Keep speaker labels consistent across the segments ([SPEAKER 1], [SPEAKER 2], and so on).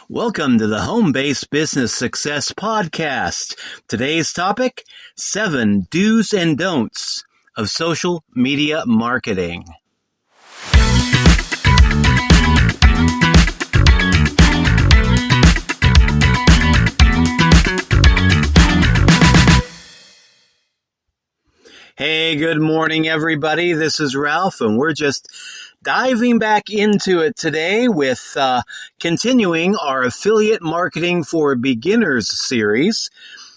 [SPEAKER 1] Welcome to the Home-Based Business Success Podcast. Today's topic, 7 do's and don'ts of social media marketing. Hey, good morning, everybody. This is Ralph, and we're just diving back into it today with continuing our Affiliate Marketing for Beginners series.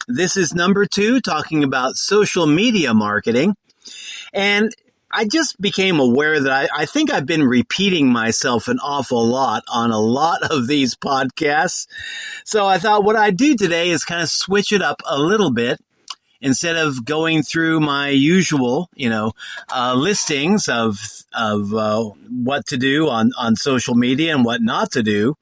[SPEAKER 1] This is number 2, talking about social media marketing. And I just became aware that I think I've been repeating myself an awful lot on a lot of these podcasts. So I thought what I'd do today is kind of switch it up a little bit. Instead of going through my usual, listings of what to do on social media and what not to do,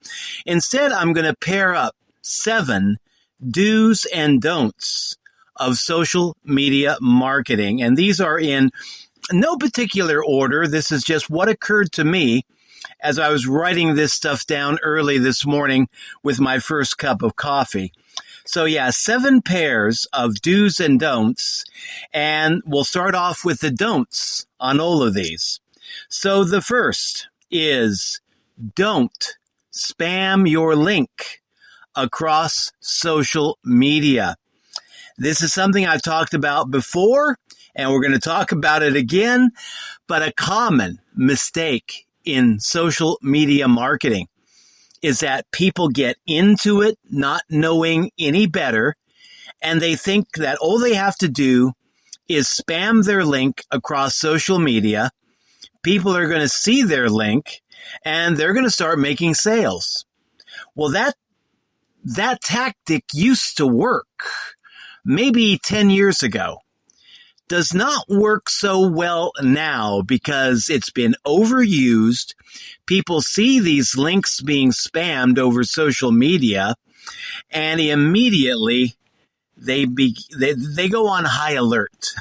[SPEAKER 1] instead I'm going to pair up 7 do's and don'ts of social media marketing. And these are in no particular order. This is just what occurred to me as I was writing this stuff down early this morning with my first cup of coffee. So 7 pairs of do's and don'ts, and we'll start off with the don'ts on all of these. So the first is don't spam your link across social media. This is something I've talked about before, and we're going to talk about it again, but a common mistake in social media marketing is that people get into it not knowing any better, and they think that all they have to do is spam their link across social media. People are going to see their link, and they're going to start making sales. Well, that tactic used to work maybe 10 years ago. Does not work so well now because it's been overused. People see these links being spammed over social media, and immediately they go on high alert.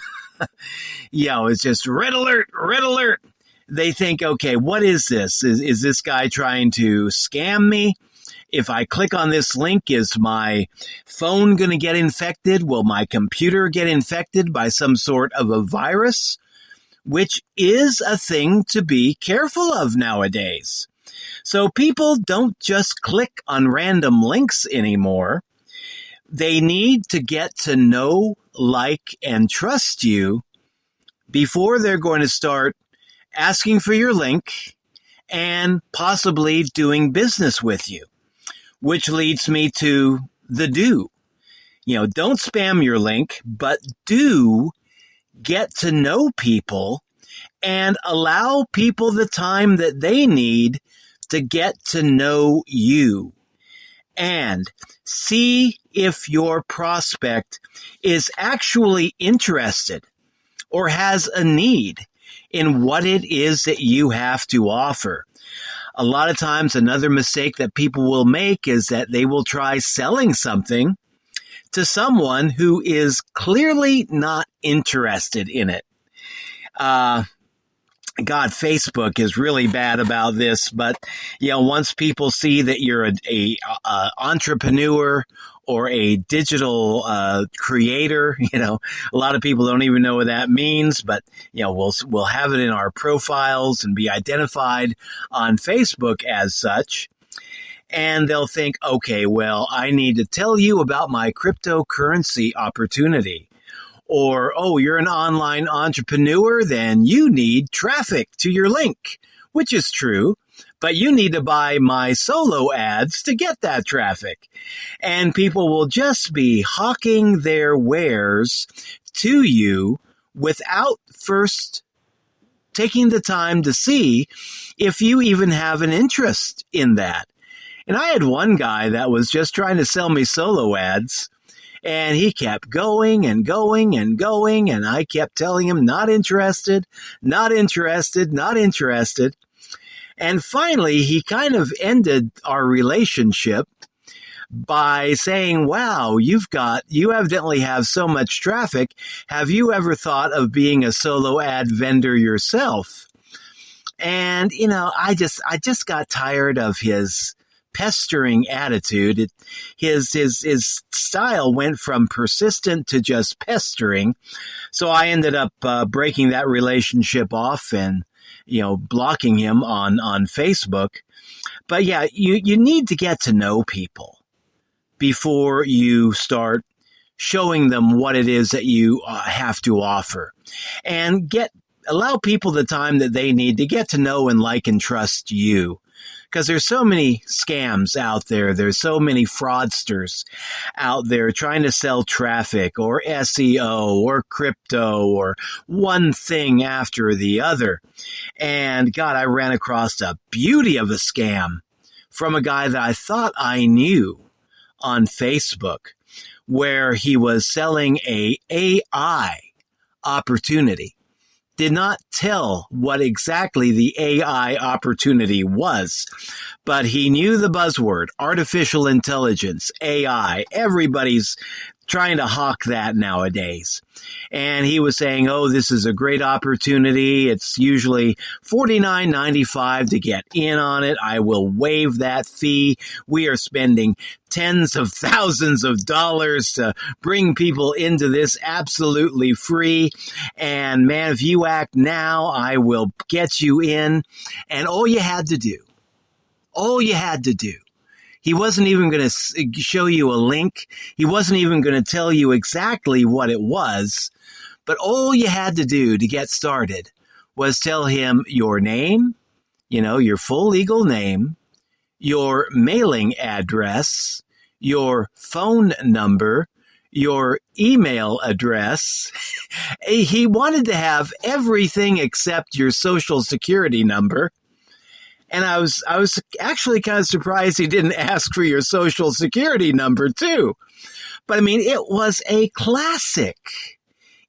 [SPEAKER 1] It's just red alert, red alert. They think, okay, what is this? Is this guy trying to scam me? If I click on this link, is my phone going to get infected? Will my computer get infected by some sort of a virus? Which is a thing to be careful of nowadays. So people don't just click on random links anymore. They need to get to know, like, and trust you before they're going to start asking for your link and possibly doing business with you. Which leads me to the do. Don't spam your link, but do get to know people and allow people the time that they need to get to know you. And see if your prospect is actually interested or has a need in what it is that you have to offer. A lot of times, another mistake that people will make is that they will try selling something to someone who is clearly not interested in it. Facebook is really bad about this, but once people see that you're a entrepreneur or a digital creator, a lot of people don't even know what that means, but we'll have it in our profiles and be identified on Facebook as such. And they'll think, okay, well, I need to tell you about my cryptocurrency opportunity. Or, oh, you're an online entrepreneur, then you need traffic to your link, which is true, but you need to buy my solo ads to get that traffic. And people will just be hawking their wares to you without first taking the time to see if you even have an interest in that. And I had one guy that was just trying to sell me solo ads. And he kept going and going and going, and I kept telling him, not interested, not interested, not interested. And finally, he kind of ended our relationship by saying, wow, you evidently have so much traffic. Have you ever thought of being a solo ad vendor yourself? And, I just got tired of his pestering attitude. His style went from persistent to just pestering. So I ended up breaking that relationship off and, blocking him on Facebook. But yeah, you need to get to know people before you start showing them what it is that you have to offer, and allow people the time that they need to get to know and like and trust you. Because there's so many scams out there. There's so many fraudsters out there trying to sell traffic or SEO or crypto or one thing after the other. And God, I ran across a beauty of a scam from a guy that I thought I knew on Facebook, where he was selling a AI opportunity. Did not tell what exactly the AI opportunity was, but he knew the buzzword, artificial intelligence, AI. Everybody's trying to hawk that nowadays. And he was saying, this is a great opportunity. It's usually $49.95 to get in on it. I will waive that fee. We are spending tens of thousands of dollars to bring people into this absolutely free. And man, if you act now, I will get you in. And all you had to do, he wasn't even going to show you a link. He wasn't even going to tell you exactly what it was. But all you had to do to get started was tell him your name, your full legal name, your mailing address, your phone number, your email address. He wanted to have everything except your social security number. And I was actually kind of surprised he didn't ask for your social security number too. But I mean, it was a classic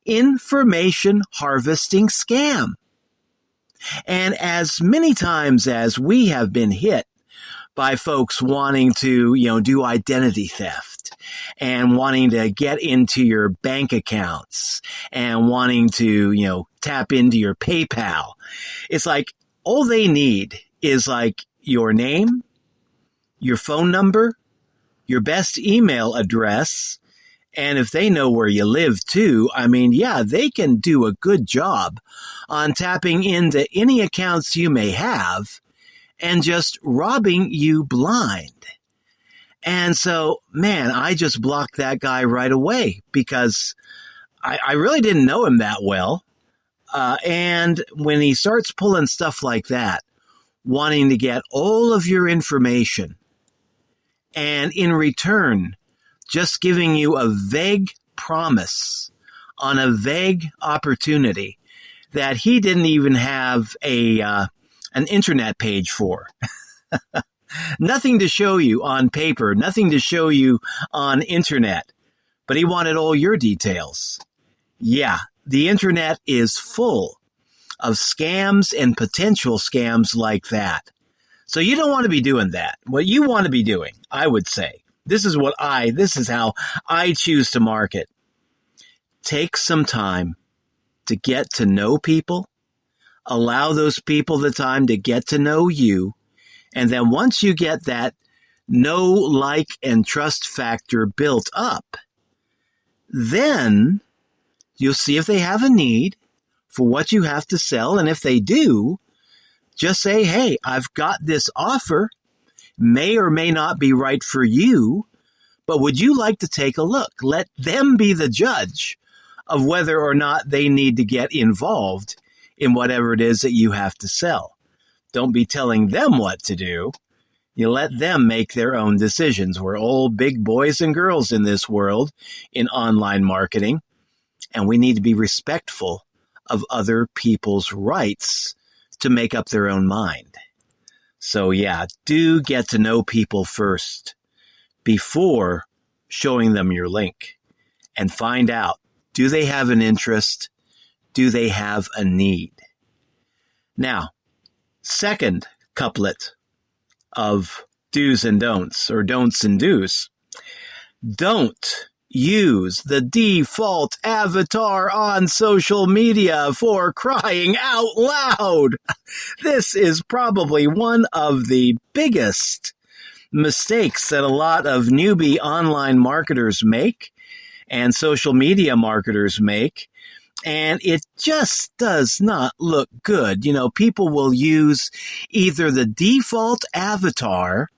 [SPEAKER 1] information harvesting scam. And as many times as we have been hit by folks wanting to, do identity theft and wanting to get into your bank accounts and wanting to, tap into your PayPal, it's like all they need is like your name, your phone number, your best email address, and if they know where you live too, they can do a good job on tapping into any accounts you may have and just robbing you blind. And so, man, I just blocked that guy right away because I really didn't know him that well. And when he starts pulling stuff like that, wanting to get all of your information, and in return, just giving you a vague promise on a vague opportunity that he didn't even have an internet page for. Nothing to show you on paper, nothing to show you on internet, but he wanted all your details. Yeah, the internet is full of scams and potential scams like that. So you don't want to be doing that. What you want to be doing, I would say, this is how I choose to market. Take some time to get to know people. Allow those people the time to get to know you. And then once you get that know, like, and trust factor built up, then you'll see if they have a need for what you have to sell. And if they do, just say, hey, I've got this offer, may or may not be right for you, but would you like to take a look? Let them be the judge of whether or not they need to get involved in whatever it is that you have to sell. Don't be telling them what to do. You let them make their own decisions. We're all big boys and girls in this world in online marketing, and we need to be respectful of other people's rights to make up their own mind. So yeah, do get to know people first before showing them your link, and find out, do they have an interest? Do they have a need? Now, second couplet of do's and don'ts, or don'ts and do's. Don't use the default avatar on social media, for crying out loud. This is probably one of the biggest mistakes that a lot of newbie online marketers make and social media marketers make. And it just does not look good. People will use either the default avatar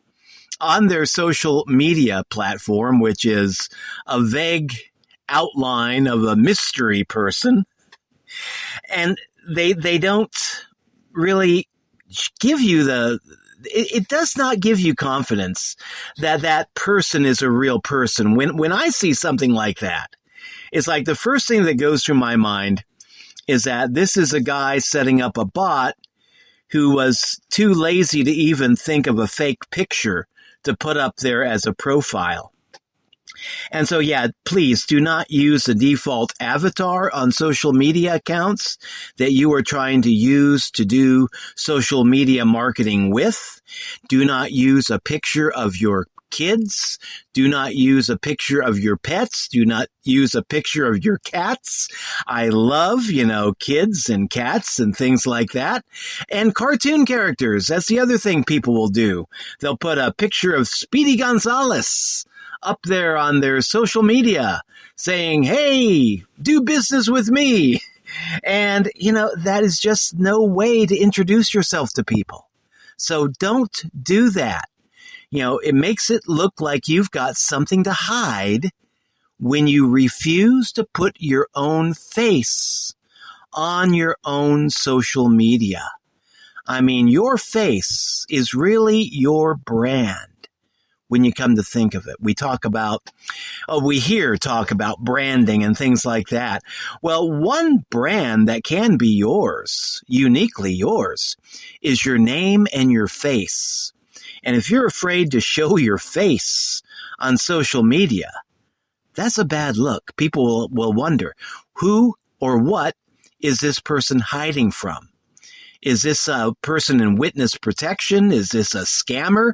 [SPEAKER 1] on their social media platform, which is a vague outline of a mystery person, and they don't really give you it does not give you confidence that that person is a real person. When I see something like that, it's like the first thing that goes through my mind is that this is a guy setting up a bot who was too lazy to even think of a fake picture to put up there as a profile. And so, please do not use the default avatar on social media accounts that you are trying to use to do social media marketing with. Do not use a picture of your kids. Do not use a picture of your pets. Do not use a picture of your cats. I love, kids and cats and things like that. And cartoon characters. That's the other thing people will do. They'll put a picture of Speedy Gonzales up there on their social media saying, hey, do business with me. And, that is just no way to introduce yourself to people. So don't do that. It makes it look like you've got something to hide when you refuse to put your own face on your own social media. I mean, your face is really your brand when you come to think of it. We hear talk about branding and things like that. Well, one brand that can be yours, uniquely yours, is your name and your face. And if you're afraid to show your face on social media, that's a bad look. People will wonder, who or what is this person hiding from? Is this a person in witness protection? Is this a scammer?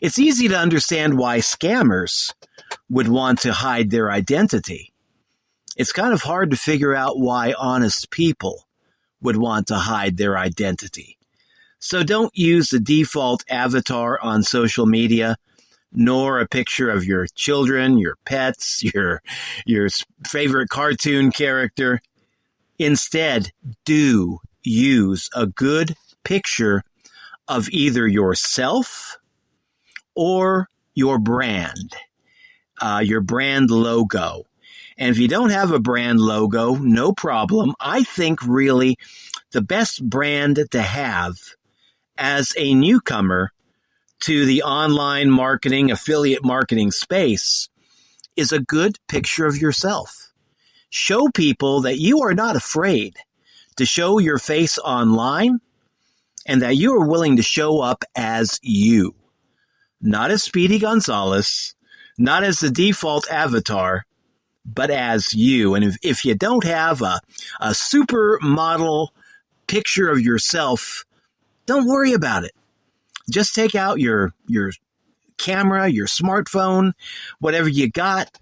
[SPEAKER 1] It's easy to understand why scammers would want to hide their identity. It's kind of hard to figure out why honest people would want to hide their identity. So don't use the default avatar on social media, nor a picture of your children, your pets, your favorite cartoon character. Instead, do use a good picture of either yourself or your brand logo. And if you don't have a brand logo, no problem. I think really the best brand to have as a newcomer to the online marketing, affiliate marketing space is a good picture of yourself. Show people that you are not afraid to show your face online and that you are willing to show up as you. Not as Speedy Gonzales, not as the default avatar, but as you. And if you don't have a supermodel picture of yourself, don't worry about it. Just take out your camera, your smartphone, whatever you got.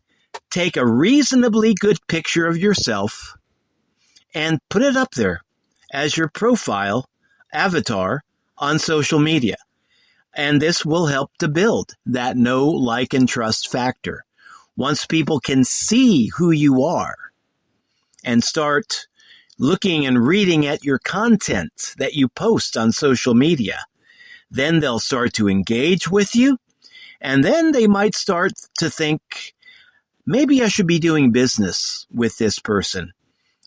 [SPEAKER 1] Take a reasonably good picture of yourself and put it up there as your profile avatar on social media. And this will help to build that know, like, and trust factor. Once people can see who you are and start looking and reading at your content that you post on social media, then they'll start to engage with you. And then they might start to think, maybe I should be doing business with this person.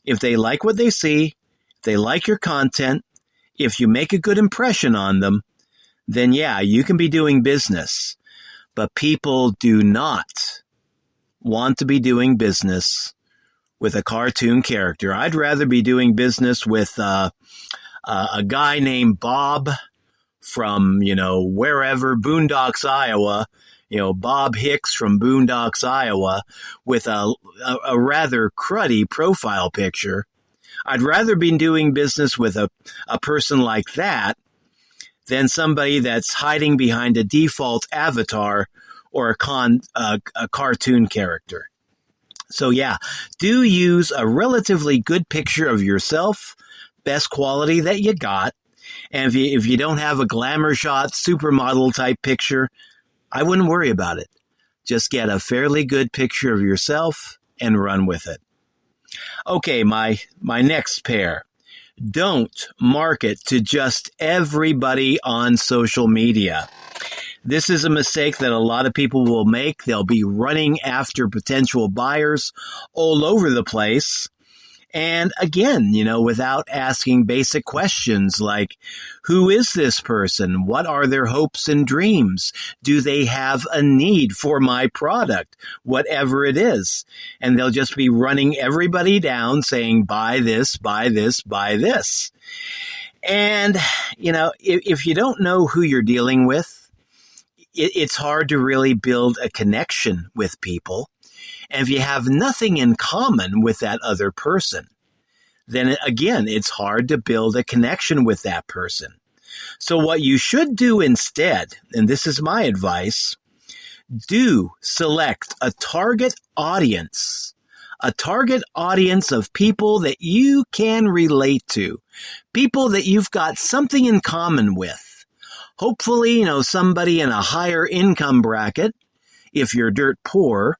[SPEAKER 1] If they like what they see, if they like your content, if you make a good impression on them, then you can be doing business. But people do not want to be doing business with a cartoon character. I'd rather be doing business with a guy named Bob from, wherever, Boondocks, Iowa, Bob Hicks from Boondocks, Iowa, with a rather cruddy profile picture. I'd rather be doing business with a person like that than somebody that's hiding behind a default avatar or a cartoon character. So do use a relatively good picture of yourself, best quality that you got. And if you don't have a glamour shot, supermodel type picture, I wouldn't worry about it. Just get a fairly good picture of yourself and run with it. Okay, my next pair. Don't market to just everybody on social media. This is a mistake that a lot of people will make. They'll be running after potential buyers all over the place. And again, without asking basic questions like, who is this person? What are their hopes and dreams? Do they have a need for my product? Whatever it is. And they'll just be running everybody down saying, buy this, buy this, buy this. And, if you don't know who you're dealing with, it's hard to really build a connection with people. And if you have nothing in common with that other person, then again, it's hard to build a connection with that person. So what you should do instead, and this is my advice, do select a target audience of people that you can relate to, people that you've got something in common with. Hopefully, somebody in a higher income bracket. If you're dirt poor,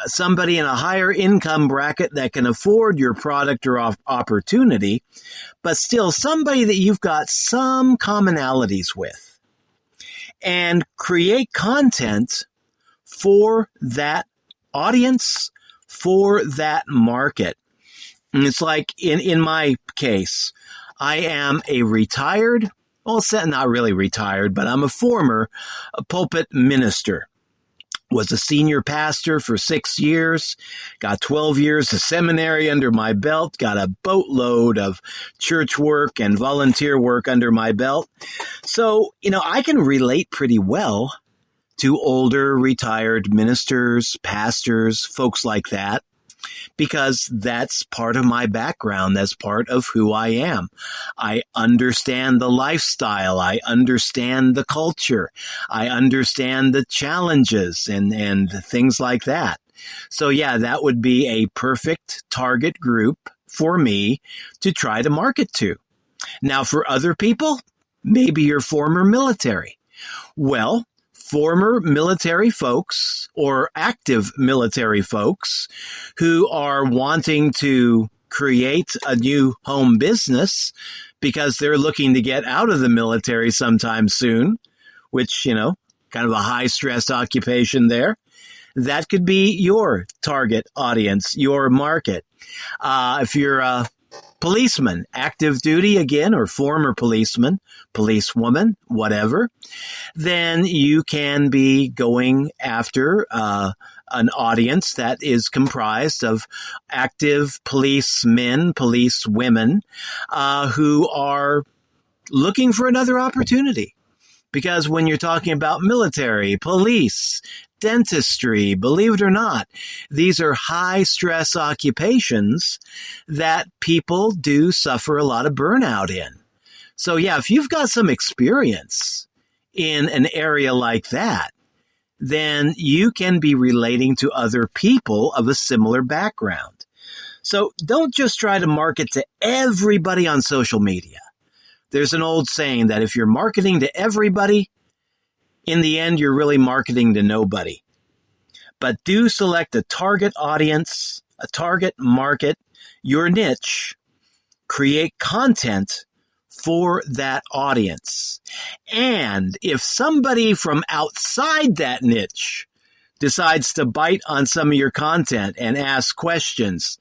[SPEAKER 1] somebody in a higher income bracket that can afford your product or opportunity, but still somebody that you've got some commonalities with. And create content for that audience, for that market. And it's like in my case, I am a retired, not really retired, but I'm a former pulpit minister. Was a senior pastor for 6 years, got 12 years of seminary under my belt, got a boatload of church work and volunteer work under my belt. So, I can relate pretty well to older retired ministers, pastors, folks like that, because that's part of my background. That's part of who I am. I understand the lifestyle. I understand the culture. I understand the challenges and things like that. So yeah, that would be a perfect target group for me to try to market to. Now for other people, maybe you're former military. Well, former military folks or active military folks who are wanting to create a new home business because they're looking to get out of the military sometime soon, which, kind of a high stress occupation there. That could be your target audience, your market. If you're a policeman, active duty again, or former policeman, policewoman, whatever, then you can be going after an audience that is comprised of active policemen, policewomen who are looking for another opportunity. Because when you're talking about military, police, dentistry, believe it or not, these are high stress occupations that people do suffer a lot of burnout in. So yeah, if you've got some experience in an area like that, then you can be relating to other people of a similar background. So don't just try to market to everybody on social media. There's an old saying that if you're marketing to everybody, in the end, you're really marketing to nobody. But do select a target audience, a target market, your niche, create content for that audience. And if somebody from outside that niche decides to bite on some of your content and ask questions,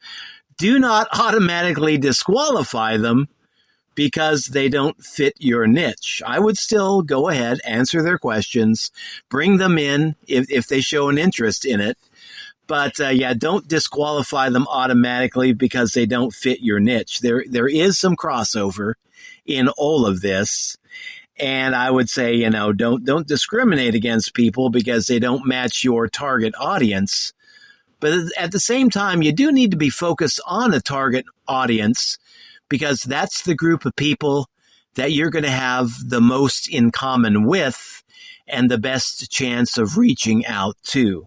[SPEAKER 1] do not automatically disqualify them because they don't fit your niche. I would still go ahead, answer their questions, bring them in if they show an interest in it. But don't disqualify them automatically because they don't fit your niche. There is some crossover in all of this. And I would say, don't discriminate against people because they don't match your target audience. But at the same time, you do need to be focused on a target audience because that's the group of people that you're going to have the most in common with and the best chance of reaching out to.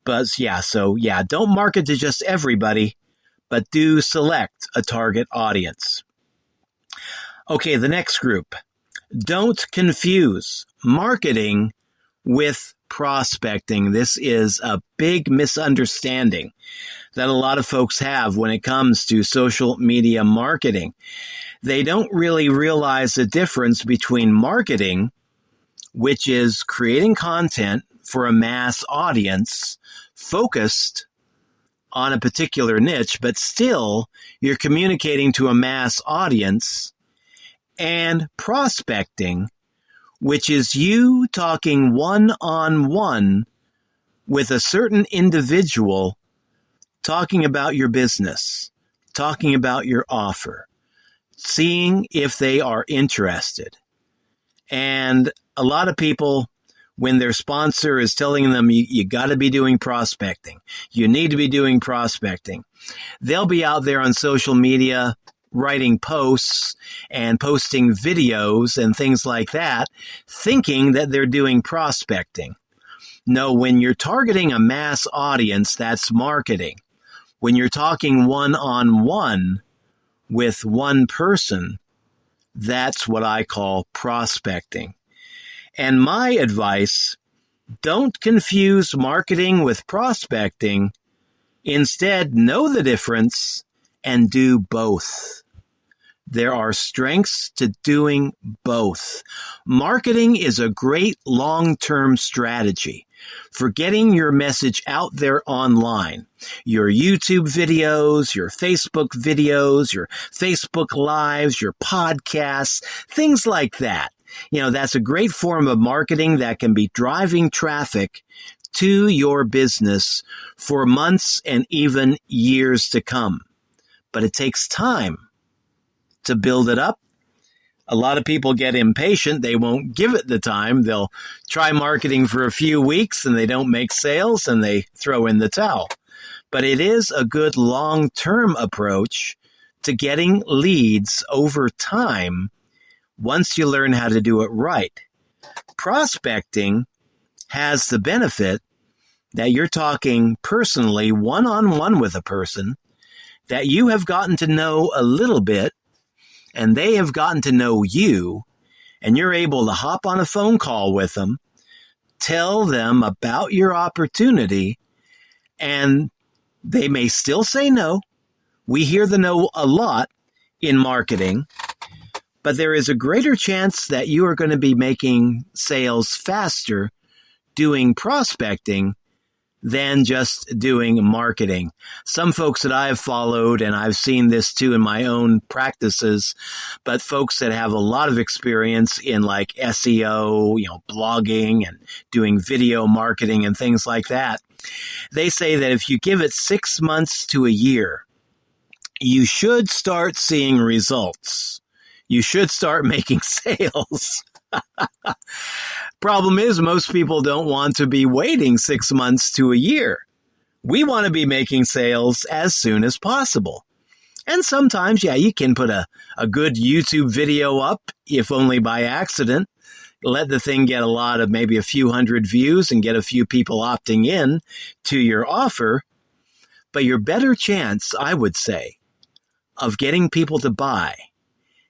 [SPEAKER 1] But don't market to just everybody, but do select a target audience. Okay, the next group. Don't confuse marketing with prospecting. This is a big misunderstanding that a lot of folks have when it comes to social media marketing. They don't really realize the difference between marketing, which is creating content for a mass audience focused on a particular niche, but still you're communicating to a mass audience, and prospecting, which is you talking one-on-one with a certain individual, talking about your business, talking about your offer, seeing if they are interested. And a lot of people, when their sponsor is telling them you got to be doing prospecting, you need to be doing prospecting, they'll be out there on social media writing posts and posting videos and things like that, thinking that they're doing prospecting. No, when you're targeting a mass audience, that's marketing. When you're talking one-on-one with one person, that's what I call prospecting. And my advice, don't confuse marketing with prospecting. Instead, know the difference and do both. There are strengths to doing both. Marketing is a great long-term strategy for getting your message out there online. Your YouTube videos, your Facebook videos, your Facebook Lives, your podcasts, things like that. That's a great form of marketing that can be driving traffic to your business for months and even years to come. But it takes time to build it up. A lot of people get impatient. They won't give it the time. They'll try marketing for a few weeks and they don't make sales and they throw in the towel. But it is a good long-term approach to getting leads over time once you learn how to do it right. Prospecting has the benefit that you're talking personally, one-on-one with a person that you have gotten to know a little bit, and they have gotten to know you, and you're able to hop on a phone call with them, tell them about your opportunity, and they may still say no. We hear the no a lot in marketing, but there is a greater chance that you are going to be making sales faster doing prospecting than just doing marketing. Some folks that I've followed, and I've seen this too in my own practices, but folks that have a lot of experience in like SEO, blogging and doing video marketing and things like that, they say that if you give it 6 months to a year, you should start seeing results. You should start making sales. Problem is, most people don't want to be waiting 6 months to a year. We want to be making sales as soon as possible. And sometimes, you can put a good YouTube video up, if only by accident. Let the thing get maybe a few hundred views and get a few people opting in to your offer. But your better chance, I would say, of getting people to buy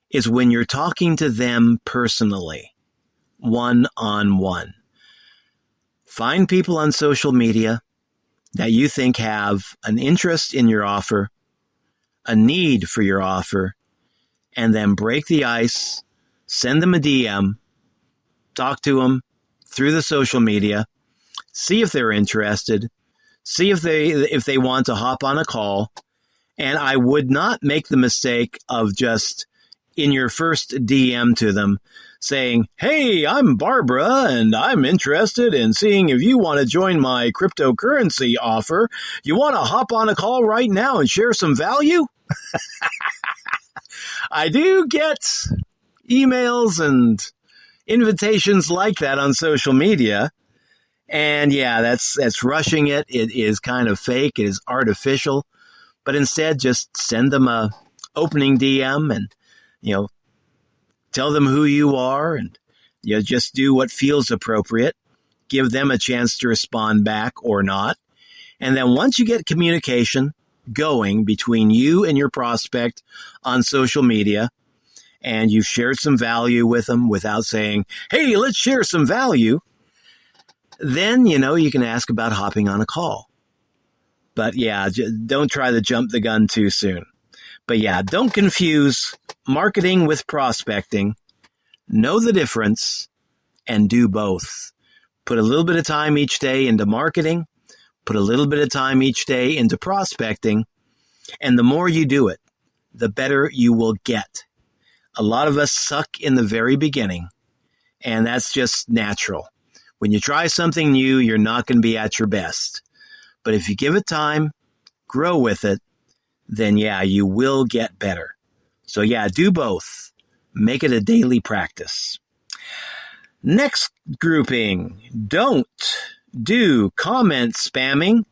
[SPEAKER 1] is when you're talking to them personally, one-on-one. Find people on social media that you think have an interest in your offer, a need for your offer, and then break the ice, send them a DM, talk to them through the social media, see if they're interested, see if they want to hop on a call. And I would not make the mistake of just in your first DM to them saying, "Hey, I'm Barbara, and I'm interested in seeing if you want to join my cryptocurrency offer. You want to hop on a call right now and share some value?" I do get emails and invitations like that on social media. And that's rushing it. It is kind of fake. It is artificial. But instead, just send them a opening DM and, tell them who you are and just do what feels appropriate. Give them a chance to respond back or not. And then once you get communication going between you and your prospect on social media, and you've shared some value with them without saying, "Hey, let's share some value," then, you can ask about hopping on a call. But yeah, don't try to jump the gun too soon. But yeah, don't confuse marketing with prospecting. Know the difference and do both. Put a little bit of time each day into marketing. Put a little bit of time each day into prospecting. And the more you do it, the better you will get. A lot of us suck in the very beginning, and that's just natural. When you try something new, you're not going to be at your best. But if you give it time, grow with it, then yeah, you will get better. So yeah, do both. Make it a daily practice. Next grouping, don't do comment spamming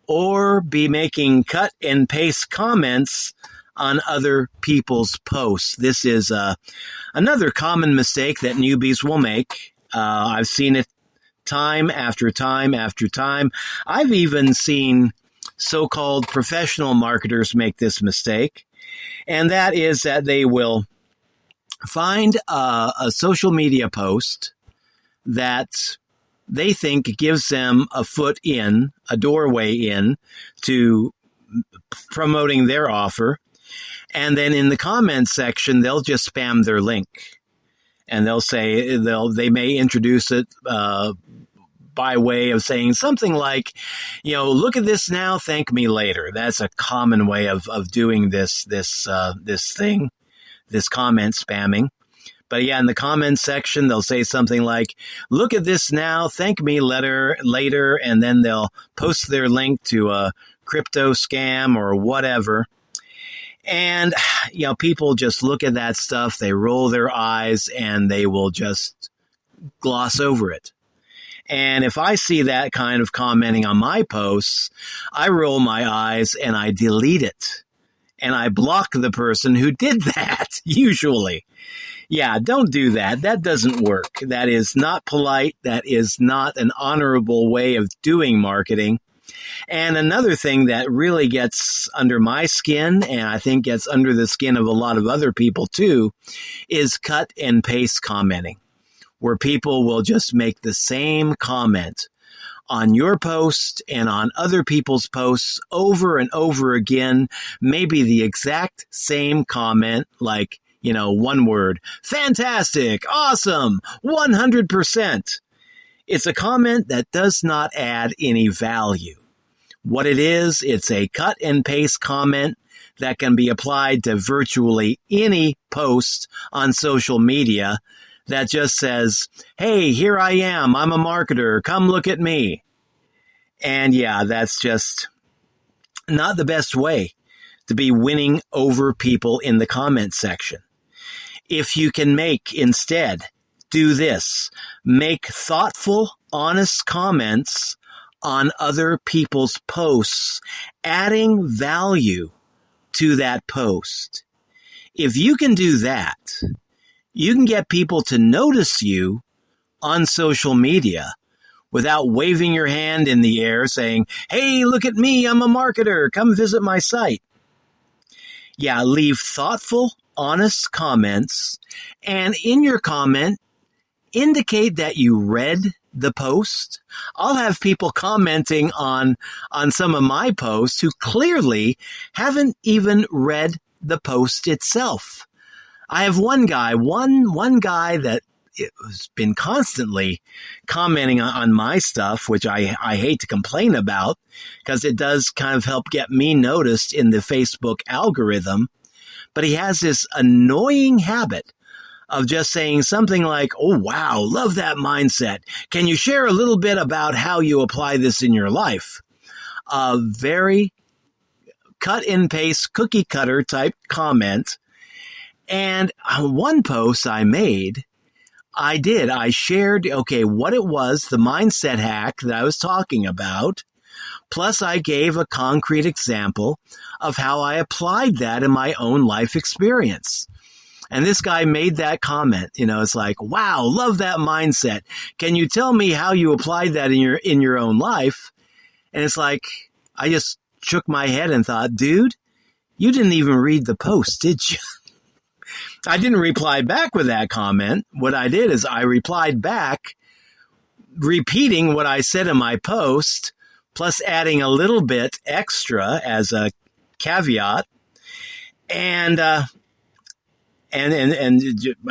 [SPEAKER 1] or be making cut and paste comments on other people's posts. This is another common mistake that newbies will make. I've seen it time after time after time. I've even seen so-called professional marketers make this mistake, and that is that they will find a social media post that they think gives them a foot in, a doorway in to promoting their offer, and then in the comments section, they'll just spam their link. And they'll say, they may introduce it by way of saying something like, look at this now, thank me later. That's a common way of doing this thing, this comment spamming. But yeah, in the comments section, they'll say something like, look at this now, thank me later, and then they'll post their link to a crypto scam or whatever. And, people just look at that stuff, they roll their eyes, and they will just gloss over it. And if I see that kind of commenting on my posts, I roll my eyes and I delete it. And I block the person who did that, usually. Yeah, don't do that. That doesn't work. That is not polite. That is not an honorable way of doing marketing. And another thing that really gets under my skin, and I think gets under the skin of a lot of other people too, is cut and paste commenting, where people will just make the same comment on your post and on other people's posts over and over again, maybe the exact same comment, like, one word, fantastic, awesome, 100%. It's a comment that does not add any value. What it is, it's a cut and paste comment that can be applied to virtually any post on social media that just says, hey, here I am, I'm a marketer, come look at me. And yeah, that's just not the best way to be winning over people in the comment section. If you can do this, make thoughtful, honest comments on other people's posts, adding value to that post. If you can do that, you can get people to notice you on social media without waving your hand in the air saying, hey, look at me, I'm a marketer, come visit my site. Yeah, leave thoughtful, honest comments, and in your comment, indicate that you read the post. I'll have people commenting on some of my posts who clearly haven't even read the post itself. I have one guy that has been constantly commenting on my stuff, which I hate to complain about because it does kind of help get me noticed in the Facebook algorithm. But he has this annoying habit of just saying something like, oh, wow, love that mindset. Can you share a little bit about how you apply this in your life? A very cut and paste cookie cutter type comment. And one post I made, I shared, what it was, the mindset hack that I was talking about. Plus, I gave a concrete example of how I applied that in my own life experience. And this guy made that comment, it's like, wow, love that mindset. Can you tell me how you applied that in your own life? And it's like, I just shook my head and thought, dude, you didn't even read the post, did you? I didn't reply back with that comment. What I did is I replied back repeating what I said in my post, plus adding a little bit extra as a caveat. And I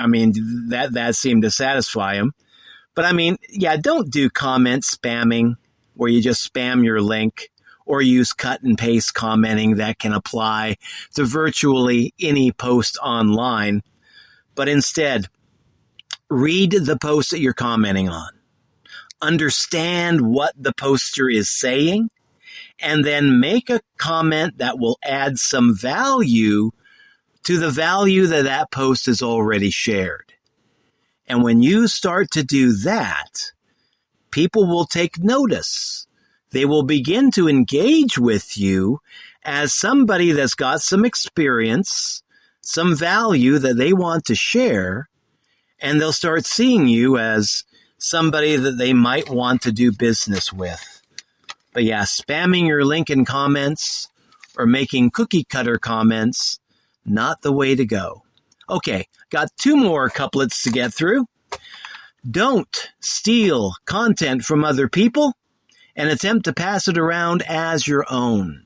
[SPEAKER 1] mean, that seemed to satisfy him. But I mean, yeah, don't do comment spamming where you just spam your link, or use cut and paste commenting that can apply to virtually any post online. But instead, read the post that you're commenting on. Understand what the poster is saying, and then make a comment that will add some value to the value that post has already shared. And when you start to do that, people will take notice. They will begin to engage with you as somebody that's got some experience, some value that they want to share, and they'll start seeing you as somebody that they might want to do business with. But yeah, spamming your link in comments or making cookie cutter comments, not the way to go. Okay, got 2 more couplets to get through. Don't steal content from other people and attempt to pass it around as your own.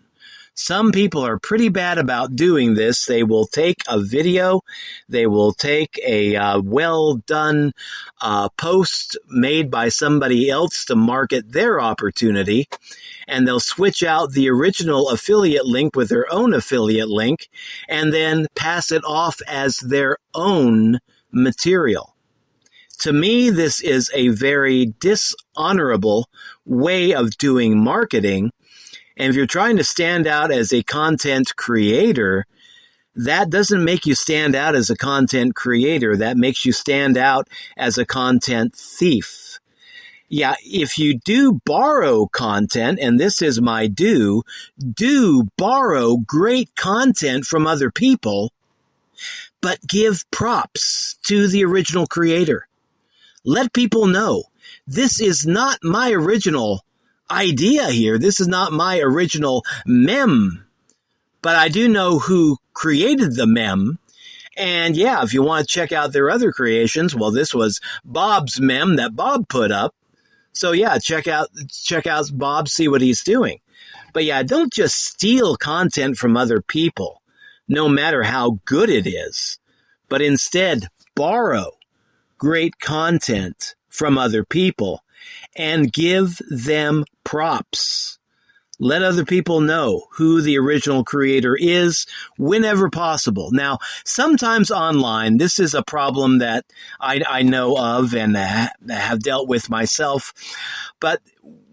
[SPEAKER 1] Some people are pretty bad about doing this. They will take a video, they will take a well-done post made by somebody else to market their opportunity, and they'll switch out the original affiliate link with their own affiliate link, and then pass it off as their own material. To me, this is a very dishonorable way of doing marketing. And if you're trying to stand out as a content creator, that doesn't make you stand out as a content creator. That makes you stand out as a content thief. Yeah, if you do borrow content, and this is my do borrow great content from other people, but give props to the original creator. Let people know this is not my original idea here. This is not my original meme, but I do know who created the meme. And yeah, if you want to check out their other creations, well, this was Bob's meme that Bob put up. So yeah, check out Bob, see what he's doing. But yeah, don't just steal content from other people, no matter how good it is, but instead borrow great content from other people and give them props. Let other people know who the original creator is whenever possible. Now, sometimes online, this is a problem that I know of and have dealt with myself, but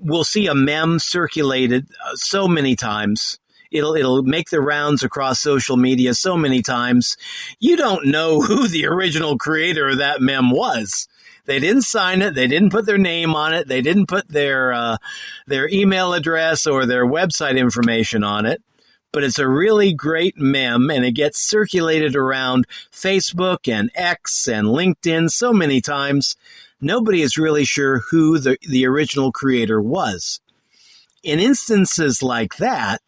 [SPEAKER 1] we'll see a meme circulated so many times. It'll make the rounds across social media so many times. You don't know who the original creator of that meme was. They didn't sign it. They didn't put their name on it. They didn't put their email address or their website information on it. But it's a really great meme, and it gets circulated around Facebook and X and LinkedIn so many times. Nobody is really sure who the original creator was. In instances like that,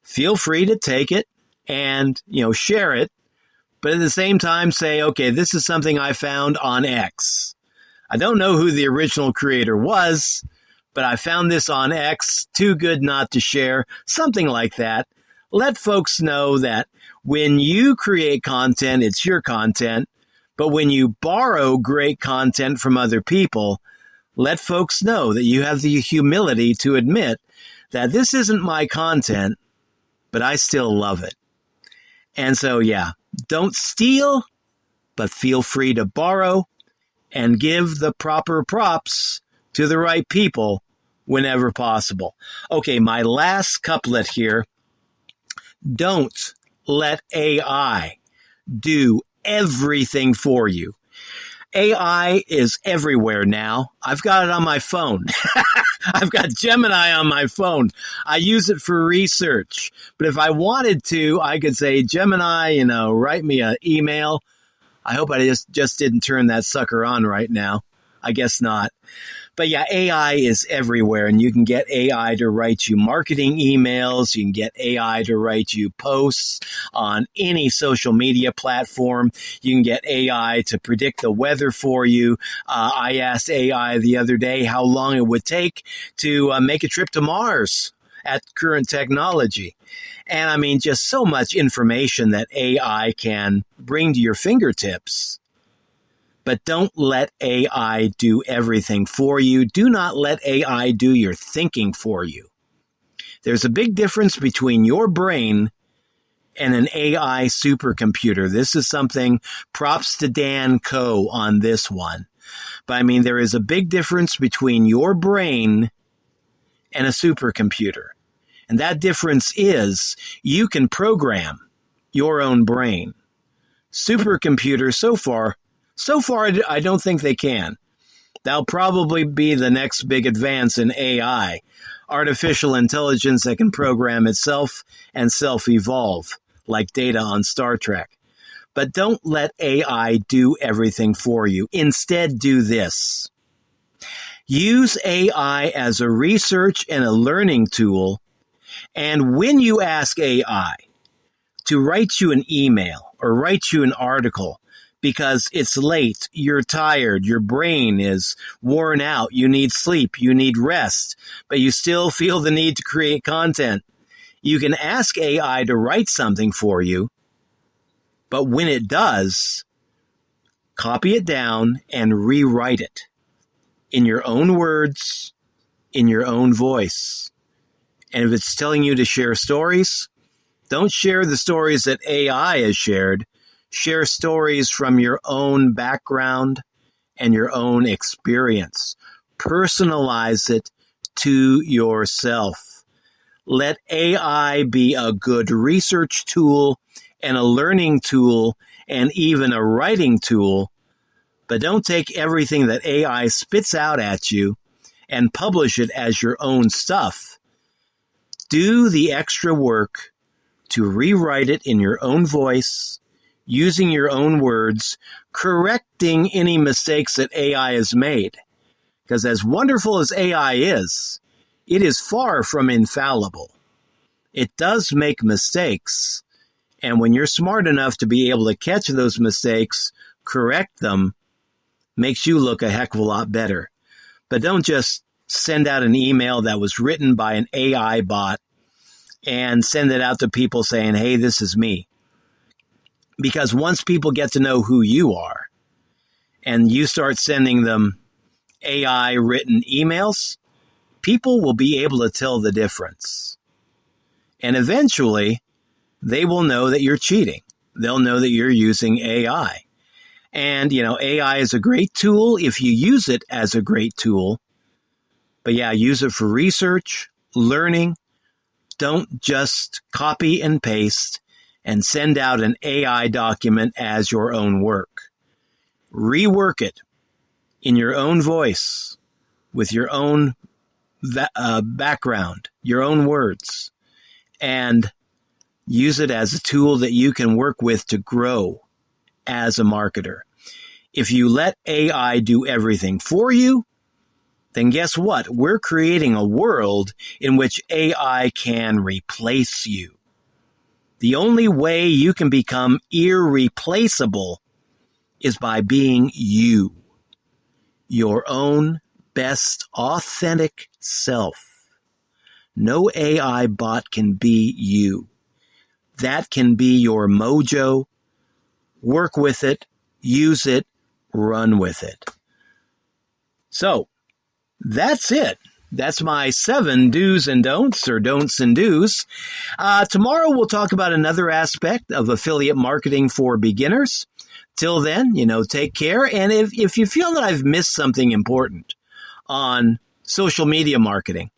[SPEAKER 1] feel free to take it and, share it, but at the same time say, okay, this is something I found on X. I don't know who the original creator was, but I found this on X, too good not to share, something like that. Let folks know that when you create content, it's your content, but when you borrow great content from other people, let folks know that you have the humility to admit that this isn't my content, but I still love it. And so, yeah, don't steal, but feel free to borrow and give the proper props to the right people whenever possible. Okay, my last couplet here. Don't let AI do everything for you. AI is everywhere now. I've got it on my phone. I've got Gemini on my phone. I use it for research. But if I wanted to, I could say, Gemini, write me an email. I hope I just didn't turn that sucker on right now. I guess not. But yeah, AI is everywhere, and you can get AI to write you marketing emails. You can get AI to write you posts on any social media platform. You can get AI to predict the weather for you. I asked AI the other day how long it would take to make a trip to Mars at current technology. And I mean, just so much information that AI can bring to your fingertips. But don't let AI do everything for you. Do not let AI do your thinking for you. There's a big difference between your brain and an AI supercomputer. This is something, props to Dan Coe on this one. But I mean, there is a big difference between your brain and a supercomputer. And that difference is you can program your own brain. Supercomputers, so far, I don't think they can. That'll probably be the next big advance in AI, artificial intelligence that can program itself and self-evolve, like Data on Star Trek. But don't let AI do everything for you. Instead, do this. Use AI as a research and a learning tool, and when you ask AI to write you an email or write you an article, because it's late, you're tired, your brain is worn out, you need sleep, you need rest, but you still feel the need to create content. You can ask AI to write something for you, but when it does, copy it down and rewrite it in your own words, in your own voice. And if it's telling you to share stories, don't share the stories that AI has shared. Share stories from your own background and your own experience. Personalize it to yourself. Let AI be a good research tool and a learning tool and even a writing tool, but don't take everything that AI spits out at you and publish it as your own stuff. Do the extra work to rewrite it in your own voice, using your own words, correcting any mistakes that AI has made. Because as wonderful as AI is, it is far from infallible. It does make mistakes, and when you're smart enough to be able to catch those mistakes, correct them, makes you look a heck of a lot better. But don't just send out an email that was written by an AI bot and send it out to people saying, hey, this is me. Because once people get to know who you are and you start sending them AI written emails, people will be able to tell the difference. And eventually, they will know that you're cheating. They'll know that you're using AI. And, AI is a great tool if you use it as a great tool. But yeah, use it for research, learning. Don't just copy and paste and send out an AI document as your own work. Rework it in your own voice, with your own background, your own words, and use it as a tool that you can work with to grow as a marketer. If you let AI do everything for you, then guess what? We're creating a world in which AI can replace you. The only way you can become irreplaceable is by being you, your own best authentic self. No AI bot can be you. That can be your mojo. Work with it, use it, run with it. So, that's it. That's my 7 do's and don'ts, or don'ts and do's. Tomorrow we'll talk about another aspect of affiliate marketing for beginners. Till then, take care. And if you feel that I've missed something important on social media marketing,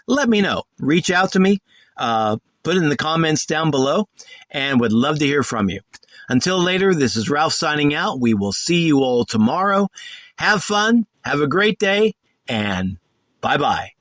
[SPEAKER 1] let me know. Reach out to me, put it in the comments down below, and would love to hear from you. Until later, this is Ralph signing out. We will see you all tomorrow. Have fun. Have a great day. And bye-bye.